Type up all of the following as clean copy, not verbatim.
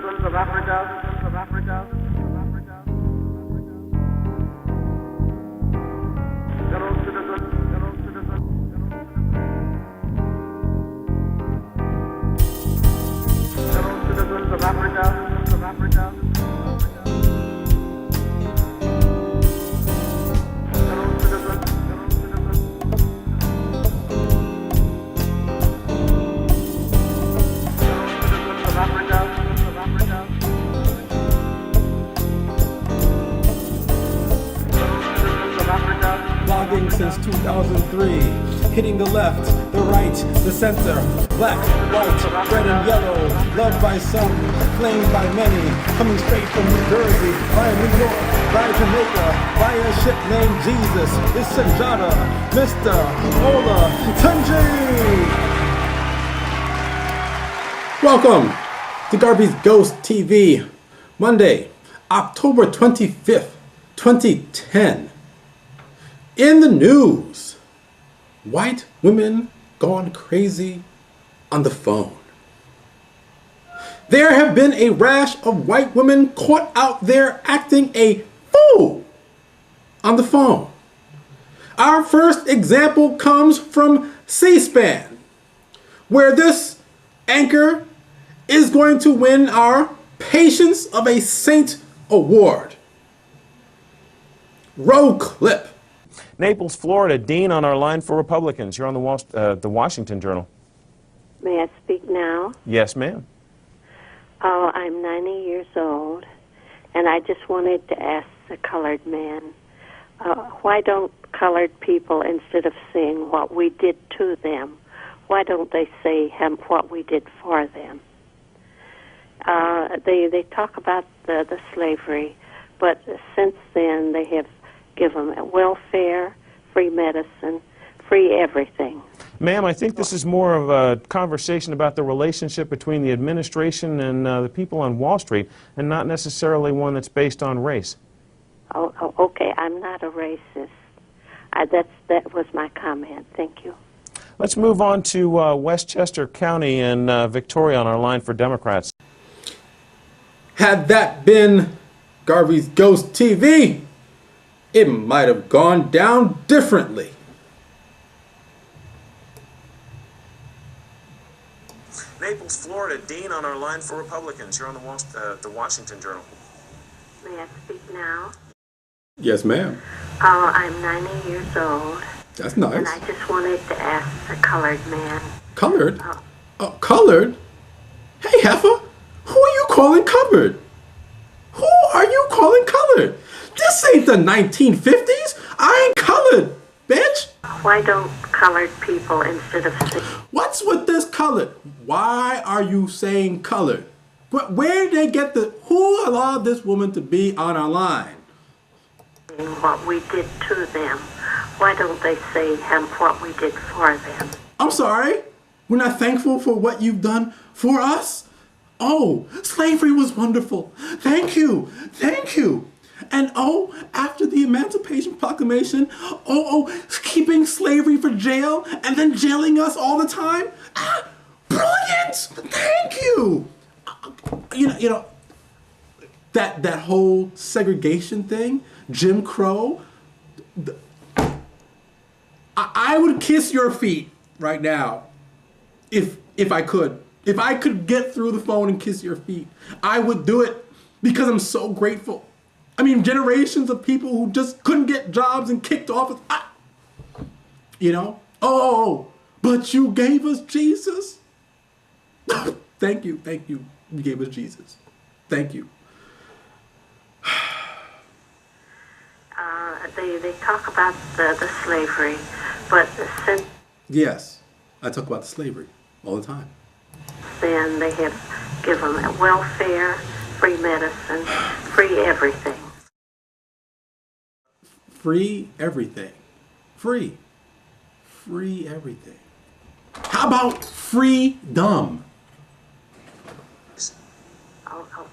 citizens of Africa, citizens of Africa, fellow citizens, fellow citizens, fellow citizens of Africa, citizens of Africa, fellow citizens, fellow citizens, of Africa, of Africa, of Africa. Blogging since 2003, hitting the left, the right, the center, black, white, red and yellow, loved by some, claimed by many, coming straight from New Jersey, via New York, via Jamaica, via a ship named Jesus, it's Sanjata, Mr. Ola Tunji! Welcome to Garvey's Ghost TV, Monday, October 25th, 2010. In the news, white women gone crazy on the phone. There have been a rash of white women caught out there acting a fool on the phone. Our first example comes from C-SPAN, where this anchor is going to win our Patience of a Saint Award. Roll clip. Naples, Florida, Dean on our line for Republicans. You're on the Washington Journal. May I speak now? Yes, ma'am. Oh, I'm 90 years old, and I just wanted to ask the colored man, why don't colored people, instead of saying what we did to them, why don't they say what we did for them? They talk about the slavery, but since then they have given welfare, free medicine, free everything. Ma'am, I think this is more of a conversation about the relationship between the administration and the people on Wall Street, and not necessarily one that's based on race. Oh, okay. I'm not a racist. That was my comment. Thank you. Let's move on to Westchester County and Victoria on our line for Democrats. Had that been Garvey's Ghost TV, it might have gone down differently. Naples, Florida, Dean on our line for Republicans. You're on the Washington Journal. May I speak now? Yes, ma'am. Oh, I'm 90 years old. That's nice. And I just wanted to ask the colored man. Colored? Colored? Hey, heifer, who are you calling colored? Who are you calling colored? This ain't the 1950s. I ain't colored, bitch. Why don't colored people, instead of saying... What's with this colored? Why are you saying colored? Where did they get who allowed this woman to be on our line? What we did to them, why don't they say what we did for them? I'm sorry? We're not thankful for what you've done for us? Oh, slavery was wonderful. Thank you. Thank you. And after the Emancipation Proclamation, keeping slavery for jail and then jailing us all the time? Brilliant! Thank you. You know that whole segregation thing, Jim Crow. I would kiss your feet right now if I could. If I could get through the phone and kiss your feet, I would do it because I'm so grateful. I mean, generations of people who just couldn't get jobs and kicked off. But you gave us Jesus. Thank you. You gave us Jesus. Thank you. They talk about the slavery, but since... Yes, I talk about the slavery all the time. Then they have given welfare, free medicine, free everything. Free everything. Free. Free everything. How about freedom?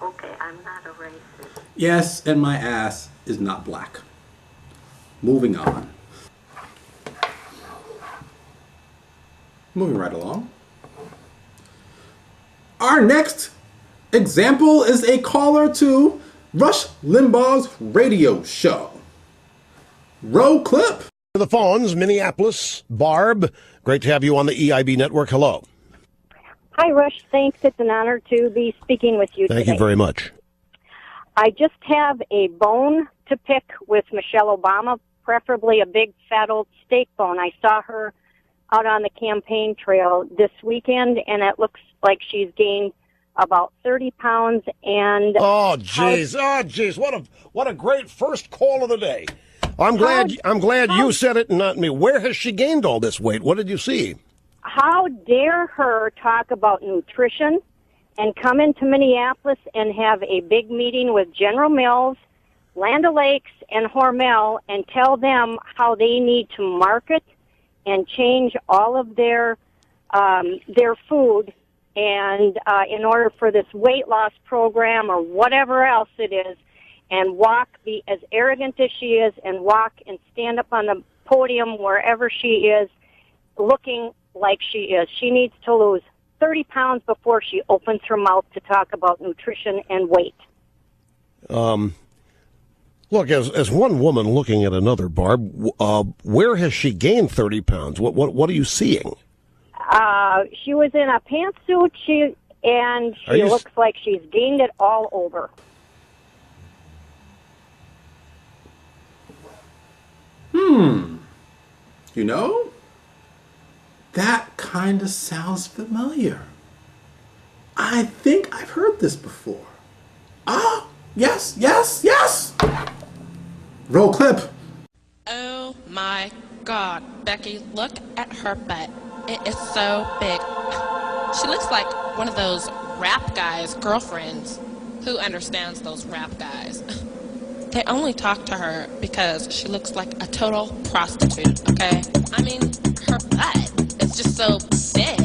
Okay, I'm not a racist. Yes, and my ass is not black. Moving on. Moving right along. Our next Example is a caller to Rush Limbaugh's radio show. Roll clip. The phones, Minneapolis. Barb, great to have you on the EIB network. Hello. Hi, Rush. Thanks. It's an honor to be speaking with you today. Thank you very much. I just have a bone to pick with Michelle Obama, preferably a big, fat old steak bone. I saw her out on the campaign trail this weekend, and it looks like she's gained about 30 pounds. And oh, jeez. What a great first call of the day. I'm glad you said it and not me. Where has she gained all this weight? What did you see? How dare her talk about nutrition and come into Minneapolis and have a big meeting with General Mills, Land O'Lakes, and Hormel and tell them how they need to market and change all of their food and in order for this weight loss program or whatever else it is, and be as arrogant as she is and walk and stand up on the podium wherever she is looking like she is. She needs to lose 30 pounds before she opens her mouth to talk about nutrition and weight. Look, as one woman looking at another, Barb, where has she gained 30 pounds? What are you seeing? She was in a pantsuit, she looks like she's gained it all over. You know, that kind of sounds familiar. I think I've heard this before. Ah, yes. Roll clip. Oh my God, Becky, look at her butt. It is so big. She looks like one of those rap guys' girlfriends. Who understands those rap guys? They only talk to her because she looks like a total prostitute, okay? I mean, her butt is just so big.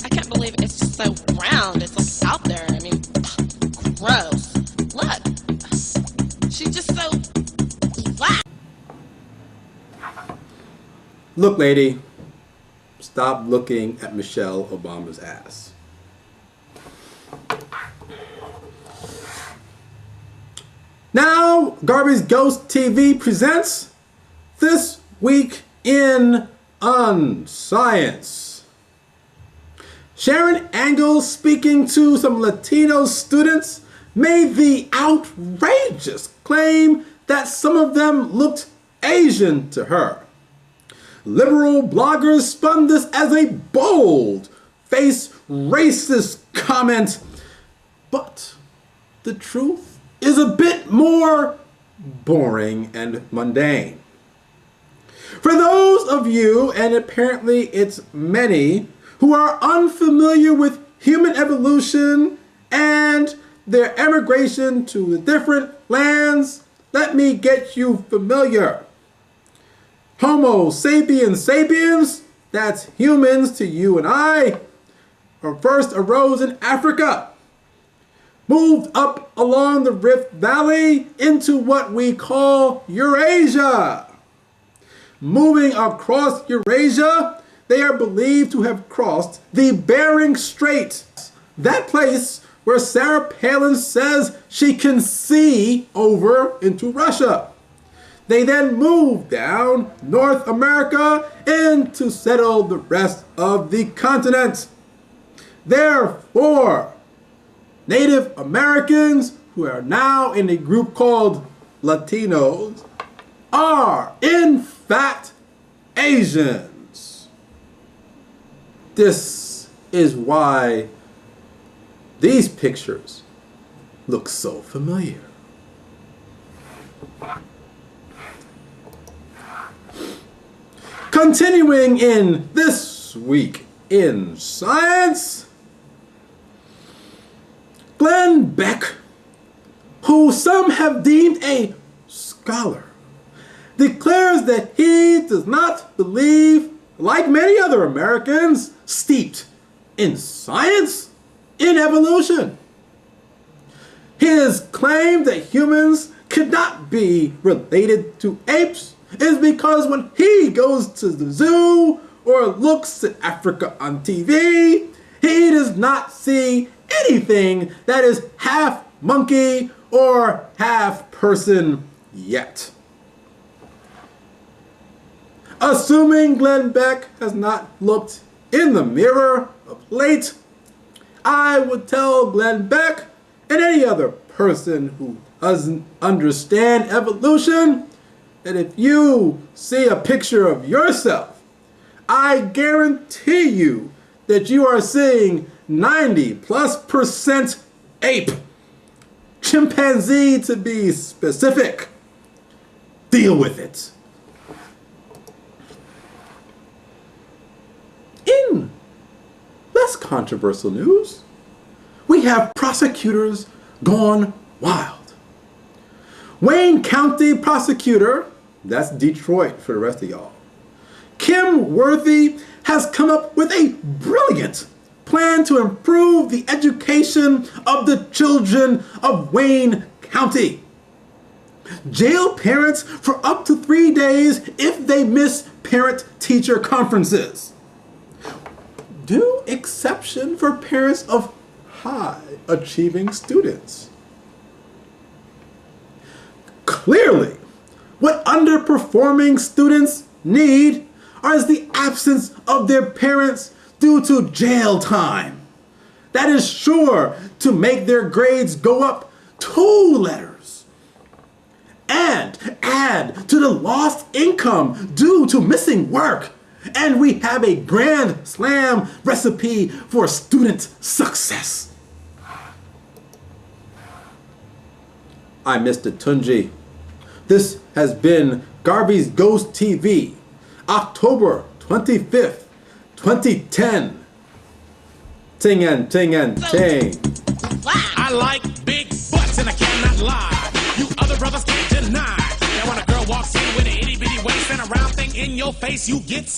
I can't believe it's just so round. It's like out there. I mean, gross. Look. She's just so flat. Look, lady, stop looking at Michelle Obama's ass. Now, Garvey's Ghost TV presents This Week in Unscience. Sharon Angle, speaking to some Latino students, made the outrageous claim that some of them looked Asian to her. Liberal bloggers spun this as a bold-faced racist comment, but the truth is a bit more boring and mundane. For those of you, and apparently it's many, who are unfamiliar with human evolution and their emigration to the different lands, let me get you familiar. Homo sapiens sapiens, that's humans to you and I, first arose in Africa, moved up along the Rift Valley into what we call Eurasia. Moving across Eurasia, they are believed to have crossed the Bering Strait, that place where Sarah Palin says she can see over into Russia. They then moved down North America and to settle the rest of the continent. Therefore, Native Americans, who are now in a group called Latinos, are in fact Asians. This is why these pictures look so familiar. Continuing in This Week in Science, Glenn Beck, who some have deemed a scholar, declares that he does not believe, like many other Americans steeped in science, in evolution. His claim that humans could not be related to apes is because when he goes to the zoo or looks at Africa on TV, he does not see anything that is half monkey or half person yet. Assuming Glenn Beck has not looked in the mirror of late, I would tell Glenn Beck and any other person who doesn't understand evolution that if you see a picture of yourself, I guarantee you that you are seeing 90+% ape. Chimpanzee to be specific. Deal with it. In less controversial news, we have prosecutors gone wild. Wayne County prosecutor, that's Detroit for the rest of y'all, Kim Worthy has come up with a brilliant plan to improve the education of the children of Wayne County. Jail parents for up to 3 days if they miss parent-teacher conferences. Do exception for parents of high-achieving students. Clearly, what underperforming students need is the absence of their parents due to jail time. That is sure to make their grades go up 2 letters. And add to the lost income due to missing work. And we have a grand slam recipe for student success. I'm Mr. Tunji. This has been Garvey's Ghost TV, October 25th, 2010. Ting and ting and ting. I like big butts and I cannot lie. You other brothers can't deny. Now when a girl walks in with an itty bitty waist and a round thing in your face, you get